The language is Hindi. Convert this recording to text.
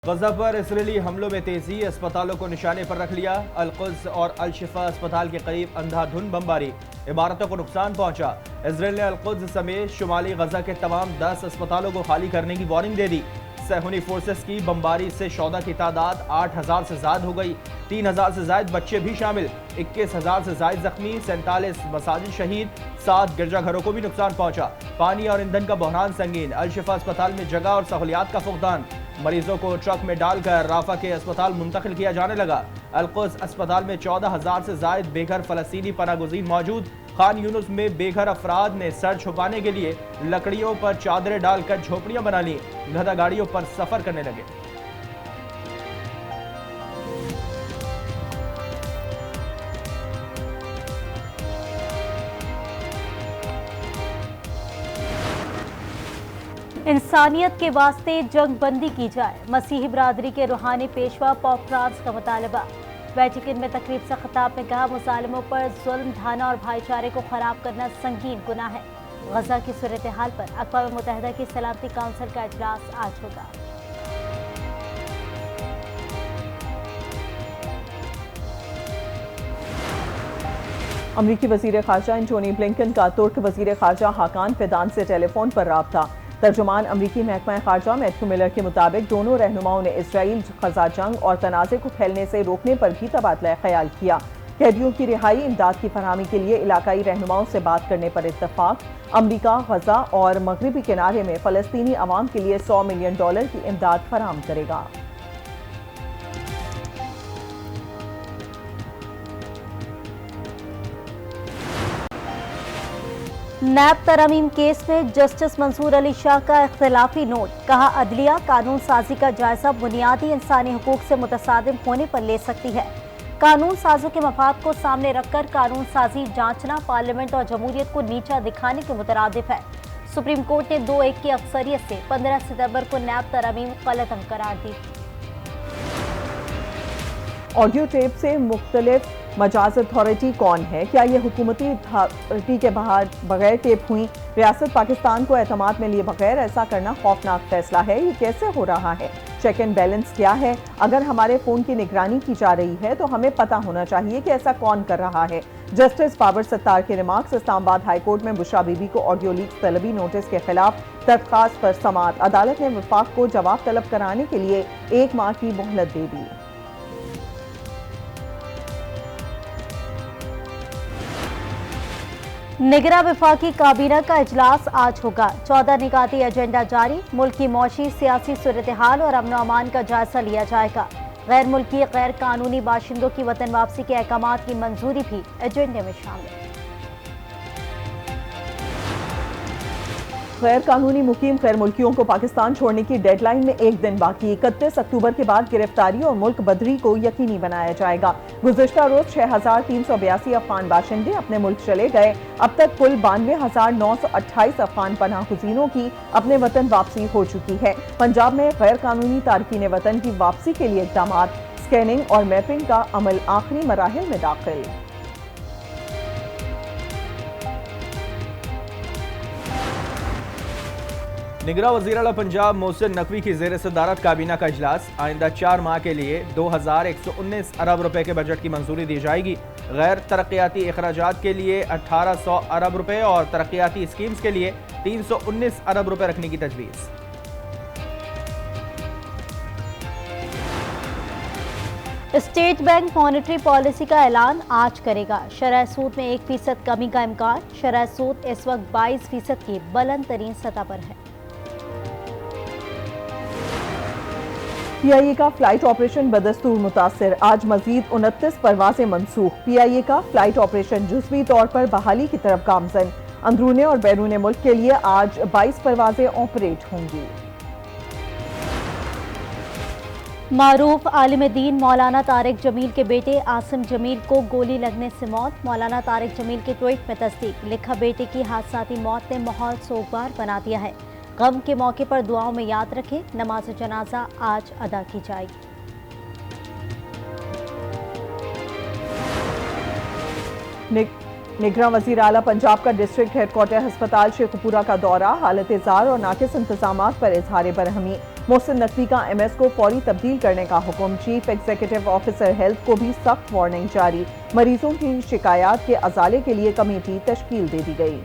गजा पर इसराइली हमलों में तेजी, अस्पतालों को निशाने पर रख लिया। अल-कुद्स और अल-शिफा अस्पताल के करीब अंधाधुंध बमबारी, इमारतों को नुकसान पहुंचा। इसराइल ने अल-कुद्स समेत शुमाली गजा के तमाम 10 अस्पतालों को खाली करने की वार्निंग दे दी। सहूनी फोर्सेस की बमबारी से शौदा की तादाद 8,000 से ज्यादा हो गई। 3,000 से ज्यादा बच्चे भी शामिल, 21,000 से ज्यादा जख्मी, 47 मसाजिद शहीद, 7 गिरजाघरों को भी नुकसान पहुंचा। पानी और ईंधन का बहरान संगीन, अल-शिफा अस्पताल में जगह और सहूलियात का फुकदान। मरीजों को ट्रक में डालकर राफा के अस्पताल मुंतकिल किया जाने लगा। अल-कुद्स अस्पताल में 14,000 से ज्यादा बेघर फलस्तीनी पनागुज़ीन मौजूद। खान यूनुस में बेघर अफराद ने सर छुपाने के लिए लकड़ियों पर चादरें डालकर झोपड़ियां बना ली, गधा गाड़ियों पर सफर करने लगे। इंसानियत के वास्ते जंग बंदी की जाए, मसीही बिरादरी के रूहानी पेशवा पोप फ्रांस का मुतालबा। वेटिकन में तकरीब से खिताब में कहा, मुसालिमों पर जुल्म ढाना और भाईचारे को खराब करना संगीन गुनाह है। गजा की सूरत हाल पर अक़वाम मुत्तहिदा की सलामती काउंसिल का इजलास आज होगा। अमरीकी वज़ीर ख़ारजा एंटोनी ब्लिंकन का तुर्क वज़ीर ख़ारजा हाकान फिदान से टेलीफोन पर राब्ता। तर्जुमान अमरीकी महकमा ख़ारजा मैथ्यू मिलर के मुताबिक दोनों रहनुमाओं ने इसराइल ग़ज़ा जंग और तनाज़े को फैलने से रोकने पर भी तबादला ख्याल किया। कैदियों की रिहाई, इमदाद की फरहमी के लिए इलाकाई रहनुमाओं से बात करने पर इत्तफाक। अमरीका ग़ज़ा और मगरबी किनारे में फ़लस्तीनी अवाम के लिए $100 मिलियन की इमदाद फराहम करेगा। नैब तरमीम केस में जस्टिस मंसूर अली शाह का इख्तिलाफी नोट, कहा अदलिया कानून साजी का जायजा बुनियादी इंसानी हुकूक से मुतसादिम होने पर ले सकती है। कानून साजों के मफाद को सामने रखकर कानून साजी जांचना पार्लियामेंट और जमहूरियत को नीचा दिखाने के मुतरादिफ है। सुप्रीम कोर्ट ने 2-1 की अक्सरियत से 15 सितंबर को नैब तरमीम गलत करार दी। ऑडियो टेप से मुख्तलिफ मजाज अथॉरिटी कौन है? क्या ये हुकूमती अथॉरिटी के बगैर टेप हुई? रियासत पाकिस्तान को एतमाद में लिए बगैर ऐसा करना खौफनाक फैसला है। ये कैसे हो रहा है? चेक एंड बैलेंस क्या है? अगर हमारे फ़ोन की निगरानी की जा रही है तो हमें पता होना चाहिए कि ऐसा कौन कर रहा है। जस्टिस बाबर सत्तार के रिमार्क्स। इस्लामाबाद हाई कोर्ट में बुशरा बीबी को ऑडियो लीक तलबी नोटिस के खिलाफ दरख्वास्त पर समाअत। अदालत ने वफाक को जवाब तलब कराने के लिए 1 माह की मोहलत दे दी। निगरा वफाकी काबीना का इजलास आज होगा। 14 निकाती एजेंडा जारी, मुल्क की मौशी सियासी सूरत हाल और अमन अमान का जायजा लिया जाएगा। गैर मुल्की गैर कानूनी बाशिंदों की वतन वापसी के अहकामात की मंजूरी भी एजेंडे में शामिल। गैर कानूनी मुकीम गैर मुल्कियों को पाकिस्तान छोड़ने की डेडलाइन में 1 दिन बाकी। 31 अक्टूबर के बाद गिरफ्तारी और मुल्क बदरी को यकीनी बनाया जाएगा। गुज़िश्ता रोज 6,382 अफगान बाशिंदे अपने मुल्क चले गए। अब तक कुल 92,928 अफगान पनाहगज़ीनों की अपने वतन वापसी हो चुकी है। पंजाब में गैर कानूनी तारकीन वतन की वापसी के लिए इक़दाम, स्कैनिंग और मैपिंग का अमल आखिरी मराहिल में दाखिल। निगरा वज़ीर आला पंजाब मोहसिन नकवी की ज़ेर सदारत काबीना का इजलास। आइंदा 4 माह के लिए 2,119 अरब रुपए के बजट की मंजूरी दी जाएगी। गैर तरक्याती अखराजात के लिए 1,800 अरब रुपए और तरक्याती स्कीम्स के लिए 319 अरब रुपए रखने की तजवीज़। स्टेट बैंक मॉनेटरी पॉलिसी का ऐलान आज करेगा। शरह सूद में 1% कमी का इम्कान। शरह सूद इस वक्त 22% की बुलंद तरीन सतह पर है। PIA का फ्लाइट ऑपरेशन बदस्तूर मुतासर, आज मजीद 29 परवाजें मनसूख। PIA का फ्लाइट ऑपरेशन जुज़वी तौर पर बहाली की तरफ गामजन। अंदरूने और बैरूने मुल्क के लिए आज 22 परवाजें ऑपरेट होंगी। मारूफ आलिम दीन मौलाना तारिक जमील के बेटे आसिम जमील को गोली लगने से मौत। मौलाना तारिक जमील के ट्वीट में तस्दीक, लिखा बेटे की हादसाती मौत ने माहौल सोगवार बना दिया है। गम के मौके पर दुआओं में याद रखें। नमाज जनाजा आज अदा की जाएगी। निगरां वज़ीर आला पंजाब का डिस्ट्रिक्ट हेडक्वार्टर अस्पताल शेखुपुरा का दौरा, हालत जार और नाकिस इंतजामात पर इजहार बरहमी। मोहसिन नकवी का एमएस को फौरी तब्दील करने का हुक्म। चीफ एग्जीक्यूटिव ऑफिसर हेल्थ को भी सख्त वार्निंग जारी। मरीजों की शिकायत के अजाले के लिए कमेटी तश्कील दे दी गई।